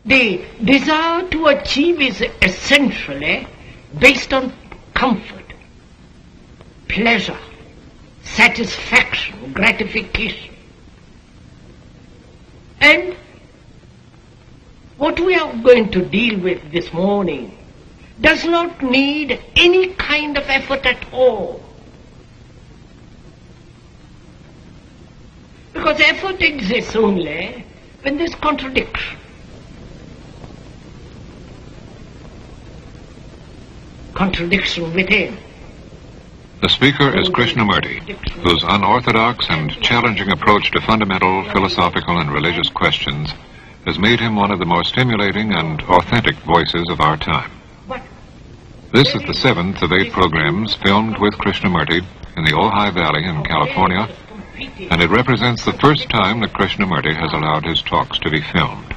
The desire to achieve is essentially based on comfort, pleasure, satisfaction, gratification. And what we are going to deal with this morning does not need any kind of effort at all. Because effort exists only when there's contradiction. Contradiction within. The speaker is Krishnamurti, whose unorthodox and challenging approach to fundamental philosophical and religious questions has made him one of the more stimulating and authentic voices of our time. This is the 7th of 8 programs filmed with Krishnamurti in the Ojai Valley in California, and it represents the first time that Krishnamurti has allowed his talks to be filmed.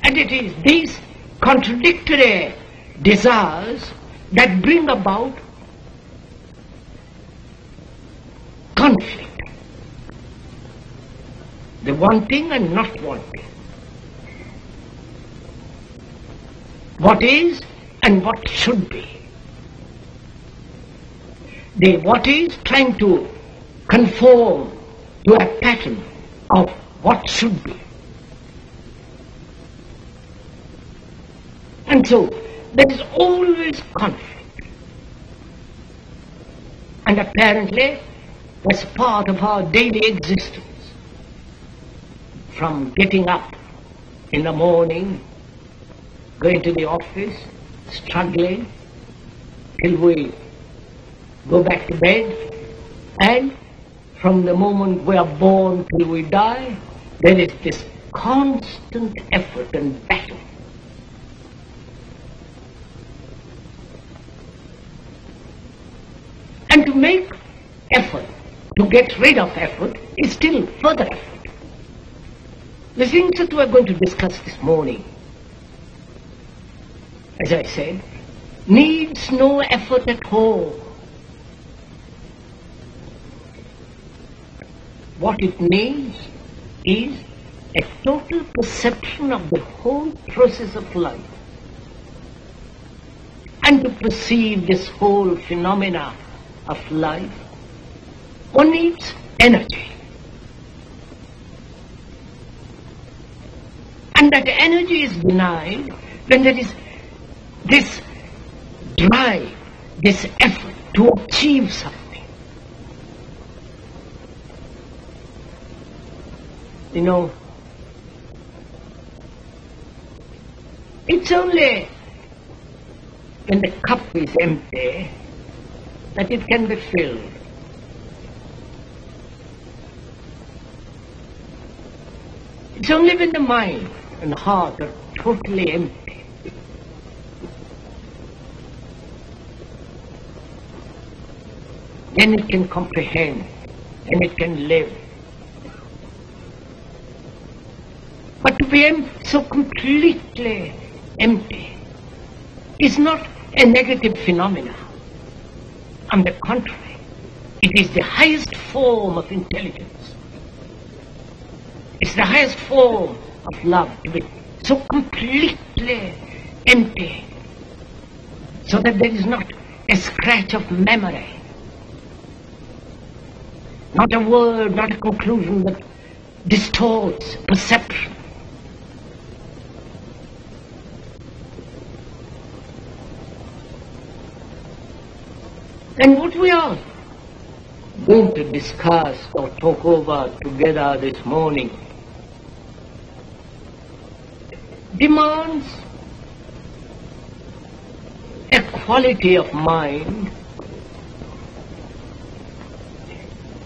And it is these contradictory desires that bring about conflict. The wanting and not wanting. What is and what should be. The what is trying to conform to a pattern of what should be. And so there is always conflict. And apparently that's part of our daily existence. From getting up in the morning, going to the office, struggling, till we go back to bed, and from the moment we are born till we die, there is this constant effort and battle. And to make effort, to get rid of effort, is still further effort. The things that we are going to discuss this morning, as I said, needs no effort at all. What it needs is a total perception of the whole process of life. And to perceive this whole phenomena of life, one needs energy. And that energy is denied when there is this drive, this effort to achieve something. You know, it's only when the cup is empty that it can be filled. It's only when the mind and heart are totally empty then it can comprehend and it can live. But to be so completely empty is not a negative phenomenon. On the contrary, it is the highest form of intelligence. It's the highest form of love, to be so completely empty, so that there is not a scratch of memory, not a word, not a conclusion that distorts perception. And what we are going to discuss or talk over together this morning demands a quality of mind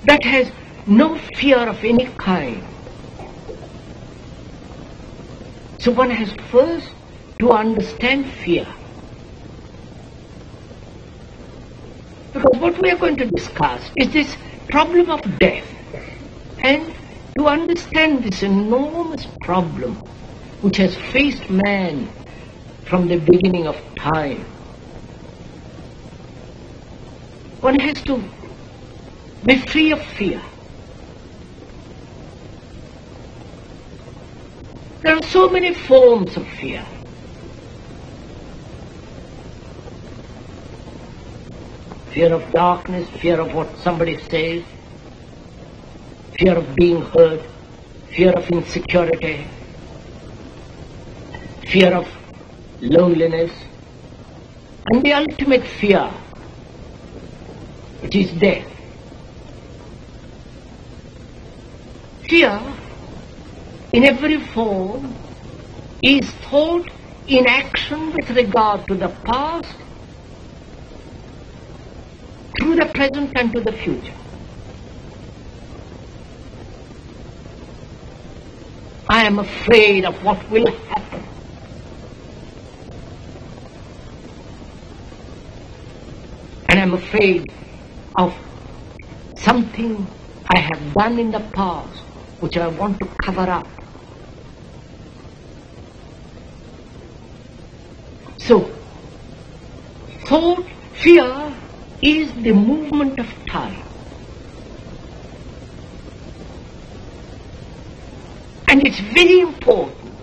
that has no fear of any kind. So one has first to understand fear. Because what we are going to discuss is this problem of death. And to understand this enormous problem which has faced man from the beginning of time, one has to be free of fear. There are so many forms of fear. Fear of darkness, fear of what somebody says, fear of being heard, fear of insecurity, fear of loneliness, and the ultimate fear, which is death. Fear, in every form, is thought in action with regard to the past, through the present and to the future. I am afraid of what will happen. And I'm afraid of something I have done in the past which I want to cover up. So, thought, fear is the movement of time. And it's very important,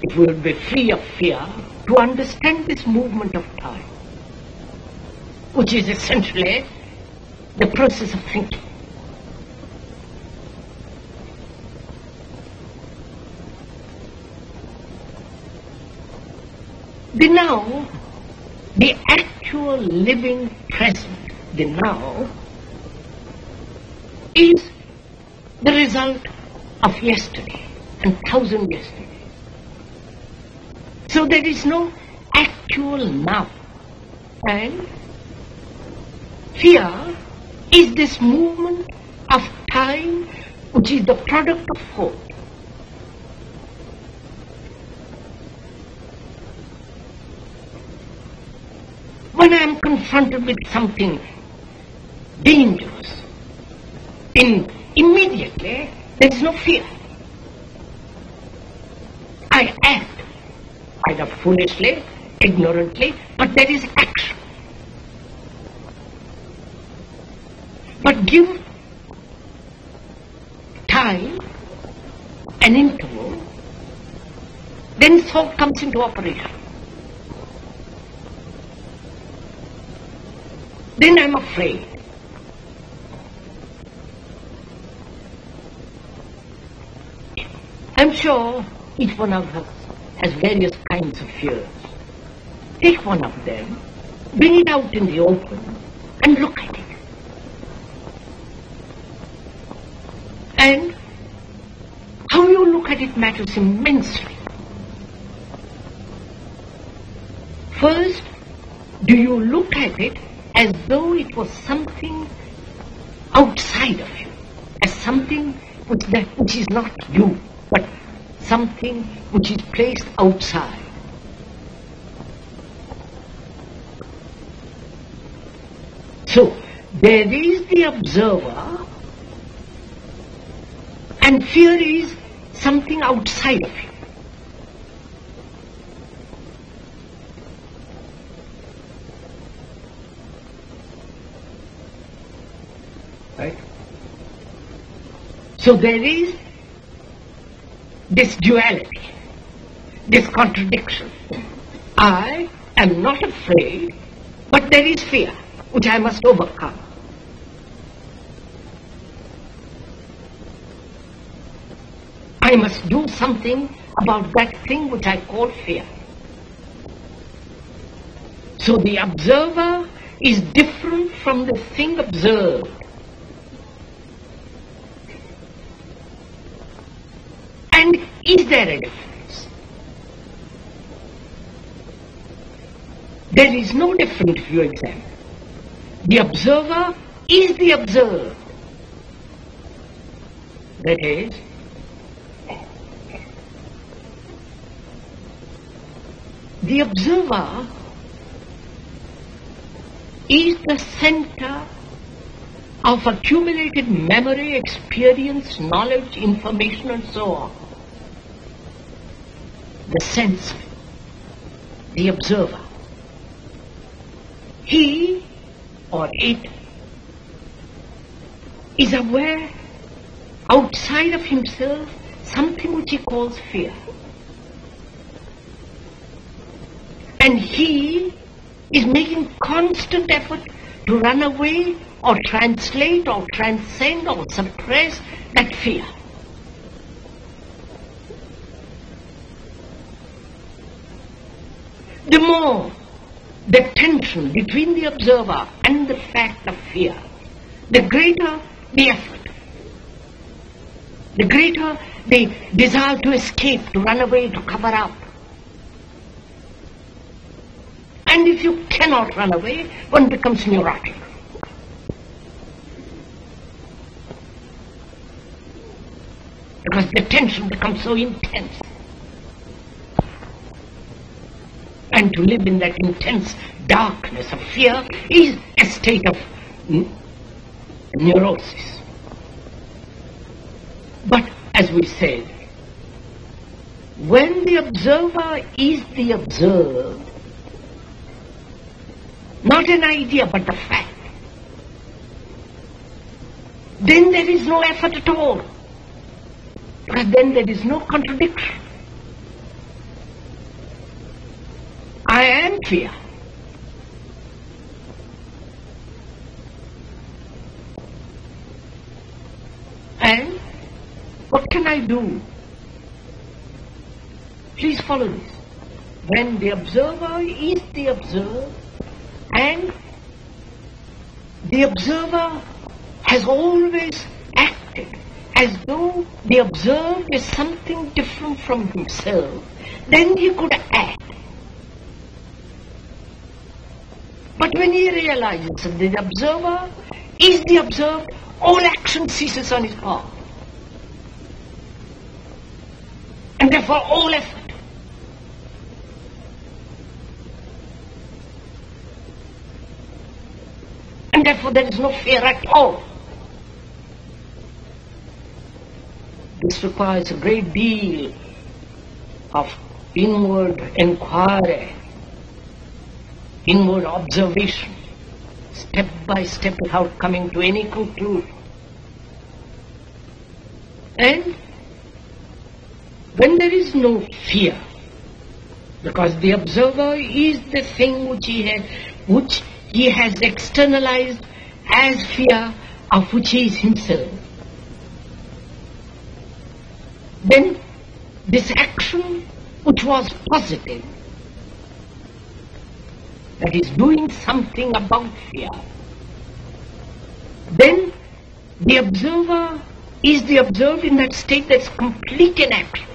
if we will be free of fear, to understand this movement of time, which is essentially the process of thinking. The now, the actual living present, the now, is the result of yesterday and thousand yesterday. So there is no actual now. And fear is this movement of time which is the product of thought. When I am confronted with something dangerous, immediately there is no fear. I act either foolishly, ignorantly, but there is action. But give time, an interval, then thought comes into operation. Then I'm afraid. I'm sure each one of us has various kinds of fears. Take one of them, bring it out in the open, and look at it. And how you look at it matters immensely. First, do you look at it as though it was something outside of you, as something which is not you, but something which is placed outside? So, there is the observer, and fear is something outside of you. Right? So there is this duality, this contradiction. I am not afraid, but there is fear, which I must overcome. I must do something about that thing which I call fear. So the observer is different from the thing observed. And is there a difference? There is no difference if you examine. The observer is the observed. That is, the observer is the center of accumulated memory, experience, knowledge, information, and so on. The sense, the observer. He or it is aware outside of himself something which he calls fear. And he is making constant effort to run away or translate or transcend or suppress that fear. The more the tension between the observer and the fact of fear, the greater the effort, the greater the desire to escape, to run away, to cover up. And if you cannot run away, one becomes neurotic. Because the tension becomes so intense. And to live in that intense darkness of fear is a state of neurosis. But as we said, when the observer is the observed, not an idea but the fact, then there is no effort at all. Because then there is no contradiction. I am fear. And what can I do? Please follow this. When the observer is the observed, and the observer has always acted as though the observed is something different from himself, then he could act. But when he realizes that the observer is the observed, all action ceases on his part. And therefore all effort. And therefore there is no fear at all. This requires a great deal of inward inquiry, inward observation, step by step without coming to any conclusion. And when there is no fear, because the observer is the thing which he has externalized as fear, of which he is himself, then this action which was positive, that is doing something about fear, then the observer is the observed in that state that's complete inaction.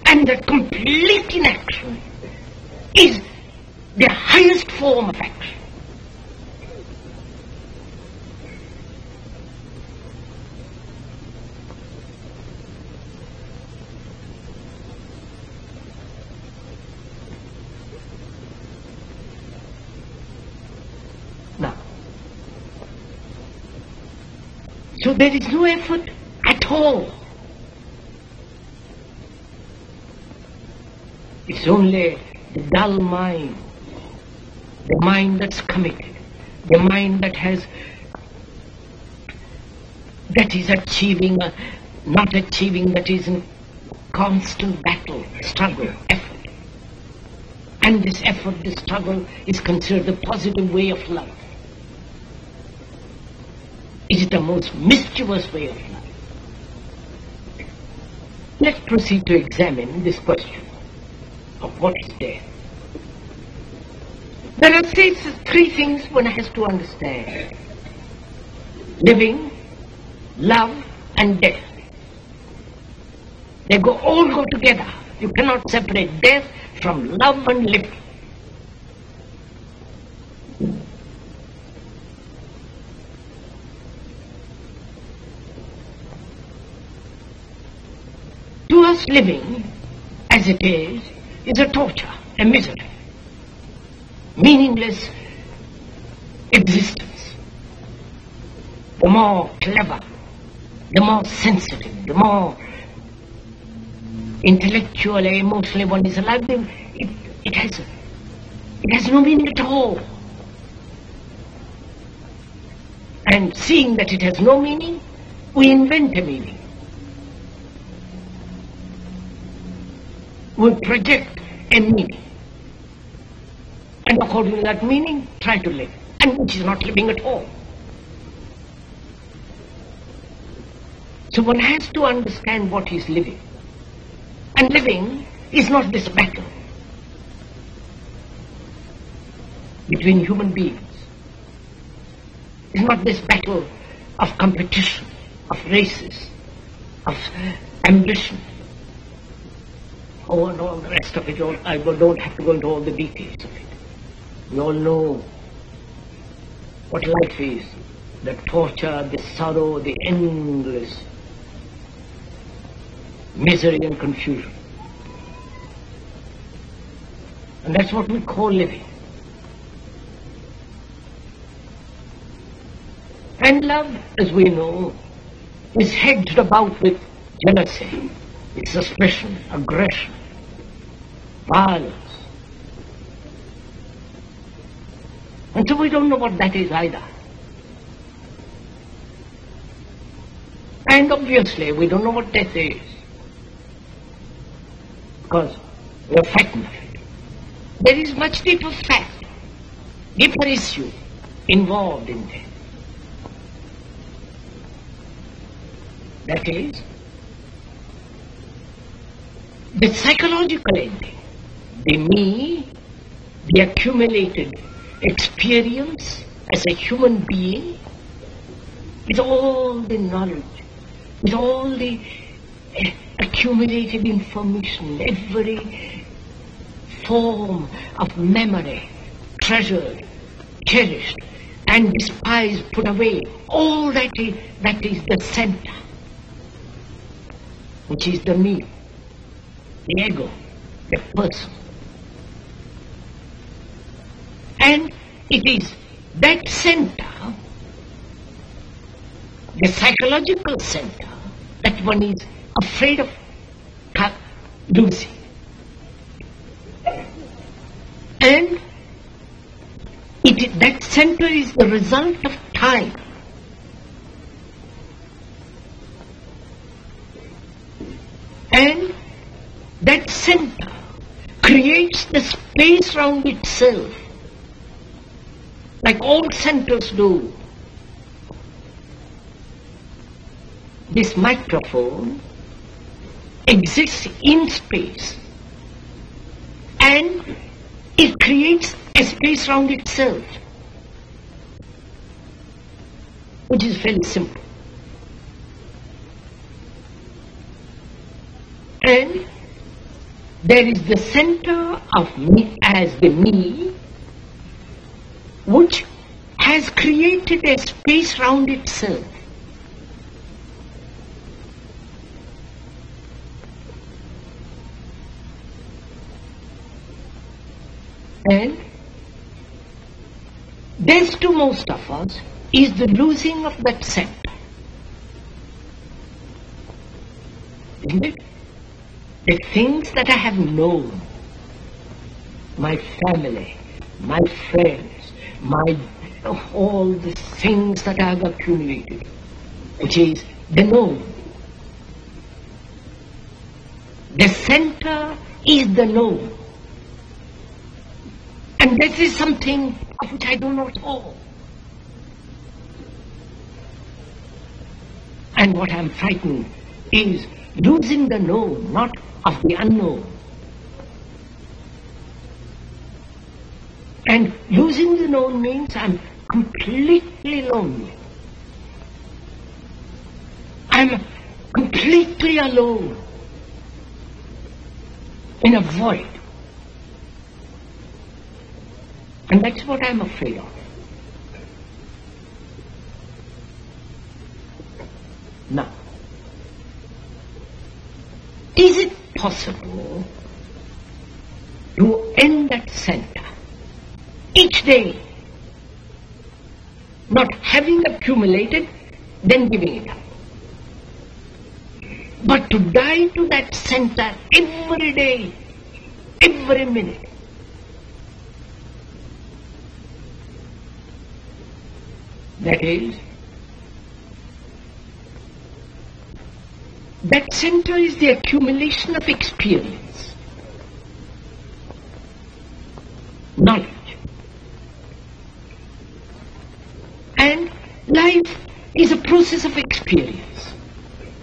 And that complete inaction is the highest form of action. Now, so there is no effort at all. It's only the dull mind, the mind that's committed, the mind that is achieving, not achieving, that is in constant battle, struggle, effort. And this effort, this struggle is considered the positive way of life. It is the most mischievous way of life. Let's proceed to examine this question of what is death. There are three things one has to understand: living, love, and death. They all go together. You cannot separate death from love and living. To us, living, as it is a torture, a misery, meaningless existence. The more clever, the more sensitive, the more intellectually, emotionally one is alive, it has no meaning at all. And seeing that it has no meaning, we invent a meaning. We project a meaning. And according to that meaning, try to live. And which is not living at all. So one has to understand what is living. And living is not this battle between human beings. It's not this battle of competition, of races, of ambition. Oh, and all the rest of it. I don't have to go into all the details of it. We all know what life is. The torture, the sorrow, the endless misery and confusion. And that's what we call living. And love, as we know, is hedged about with jealousy, with suspicion, aggression, violence. And so we don't know what that is either. And obviously we don't know what death is, because we're frightened of it. There is much deeper fact, deeper issue involved in death. That is, the psychological ending, the me, the accumulated experience as a human being, with all the knowledge, with all the accumulated information, every form of memory, treasured, cherished, and despised, put away, all that is the center, which is the me, the ego, the person. And it is that center, the psychological center, that one is afraid of losing. And that center is the result of time. And that center creates the space round itself, like all centers do. This microphone exists in space, and it creates a space round itself, which is very simple. And there is the center of me as the me, which has created a space round itself. And this, to most of us, is the losing of that center. Isn't it? The things that I have known, my family, my friends, all the things that I have accumulated, which is the known. The center is the known. And this is something of which I don't know at all. And what I'm frightened is losing the known, not of the unknown. And losing the known means I'm completely lonely. I'm completely alone in a void. And that's what I'm afraid of. Now, is it possible to end that center each day, not having accumulated, then giving it up, but to die to that center every day, every minute? That is, That center is the accumulation of experience, knowledge. And life is a process of experience,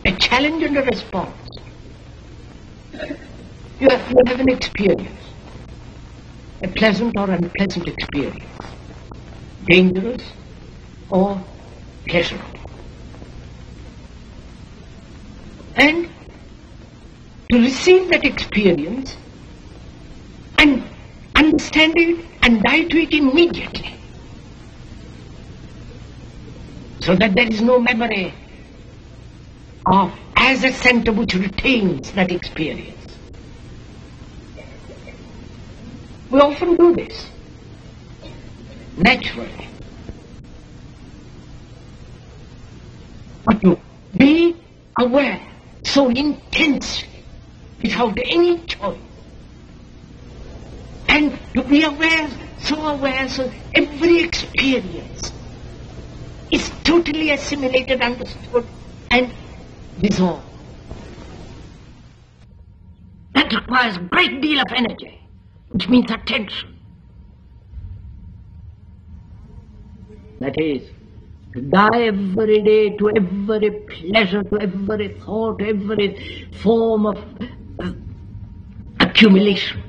a challenge and a response. You have an experience, a pleasant or unpleasant experience, dangerous or pleasurable. And to receive that experience and understand it and die to it immediately, so that there is no memory of as a center which retains that experience. We often do this naturally. But to be aware so intensely, without any choice, and to be aware so every experience is totally assimilated, understood, and dissolved. That requires a great deal of energy, which means attention. That is, to die every day to every pleasure, to every thought, every form of accumulation.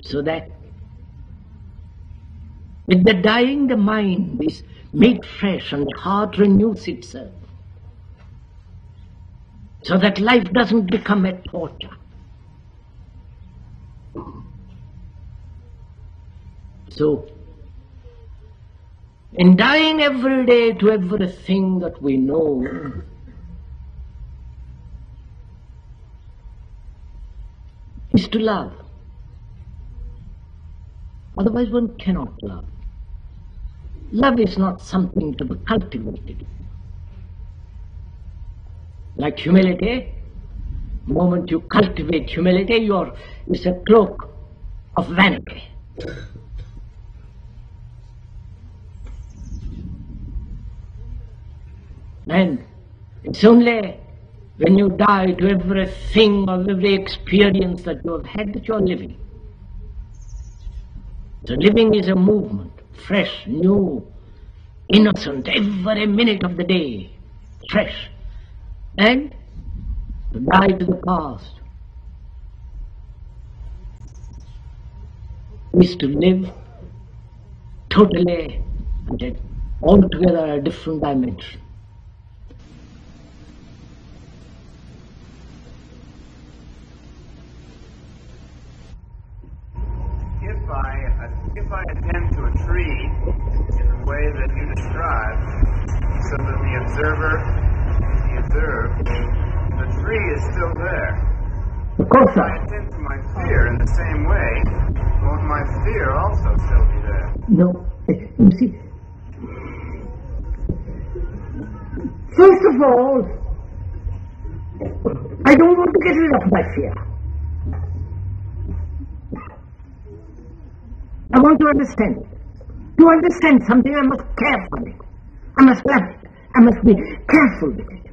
So that with the dying, the mind is made fresh and the heart renews itself, so that life doesn't become a torture. So, in dying every day to everything that we know, is to love. Otherwise one cannot love. Love is not something to be cultivated. Like humility, the moment you cultivate humility, it's a cloak of vanity. And it's only when you die to everything or every experience that you have had that you are living. So living is a movement, fresh, new, innocent, every minute of the day, fresh. And to die to the past is to live totally and altogether a different dimension. If I attend to a tree in the way that you describe, so that the observed, the tree is still there. Of course, if I attend to my fear in the same way, won't my fear also still be there? No. You see, first of all, I don't want to get rid of my fear. I want to understand it. To understand something, I must care for it. I must love it. I must be careful with it.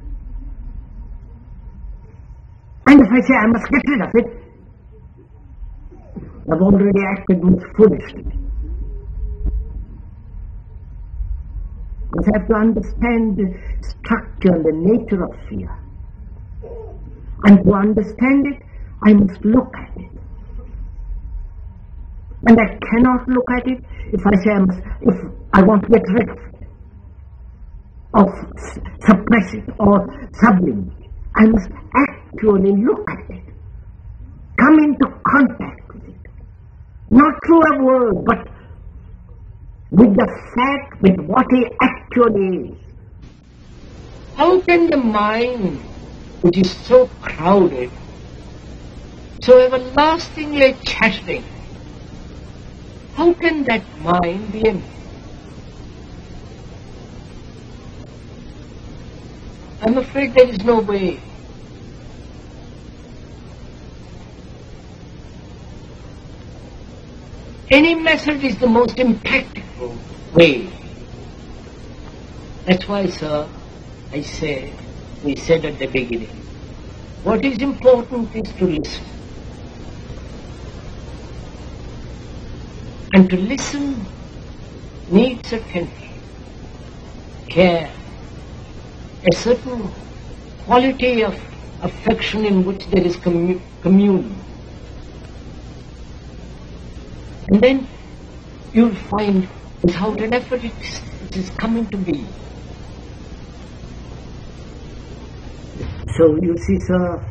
And if I say I must get rid of it, I've already acted most foolishly. Because I have to understand the structure and the nature of fear. And to understand it, I must look at it. And I cannot look at it if I say if I want to get rid of it, or suppress it, or sublimate it. I must actually look at it, come into contact with it, not through a word, but with the fact, with what it actually is. How can the mind, which is so crowded, so everlastingly chattering, how can that mind be empty? I'm afraid there is no way. Any method is the most impractical way. That's why, sir, we said at the beginning, what is important is to listen. And to listen needs attention, care, a certain quality of affection in which there is communion. And then you'll find without an effort it is coming to be. So you see, sir,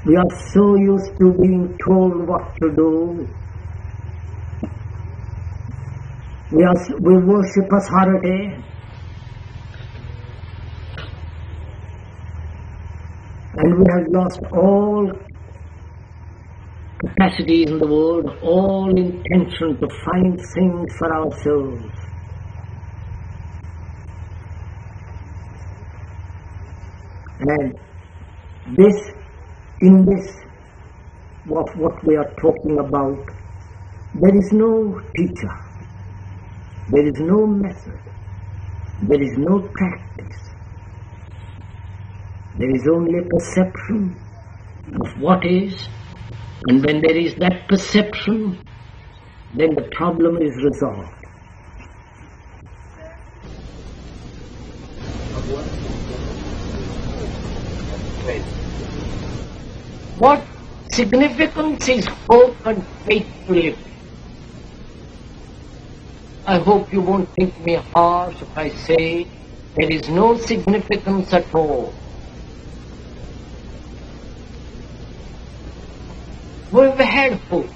we are so used to being told what to do. We worship authority. And we have lost all capacity in the world, all intention to find things for ourselves. And in this, what we are talking about, there is no teacher, there is no method, there is no practice. There is only a perception of what is, and when there is that perception, then the problem is resolved. What significance is hope and faith to live? I hope you won't think me harsh if I say there is no significance at all. We've had hope.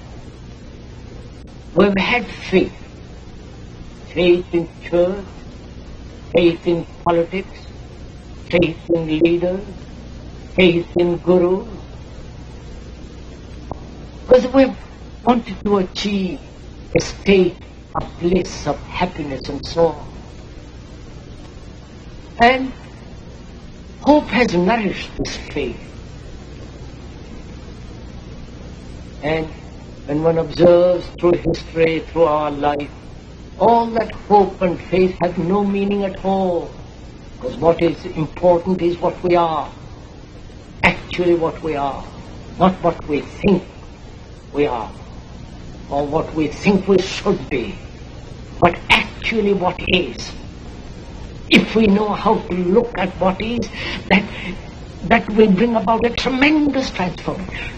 We've had faith. Faith in church, faith in politics, faith in leaders, faith in gurus. Because we've wanted to achieve a state of bliss, of happiness and so on. And hope has nourished this faith. And when one observes through history, through our life, all that hope and faith have no meaning at all. Because what is important is what we are. Actually what we are. Not what we think we are. Or what we think we should be. But actually what is. If we know how to look at what is, that will bring about a tremendous transformation.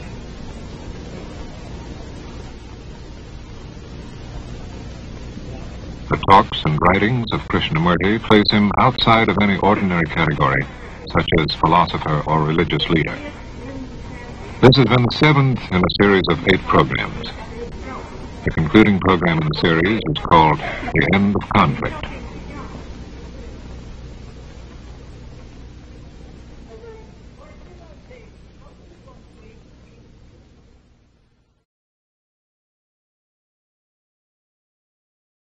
The talks and writings of Krishnamurti place him outside of any ordinary category, such as philosopher or religious leader. This has been the seventh in a series of 8 programs. The concluding program in the series is called The End of Conflict.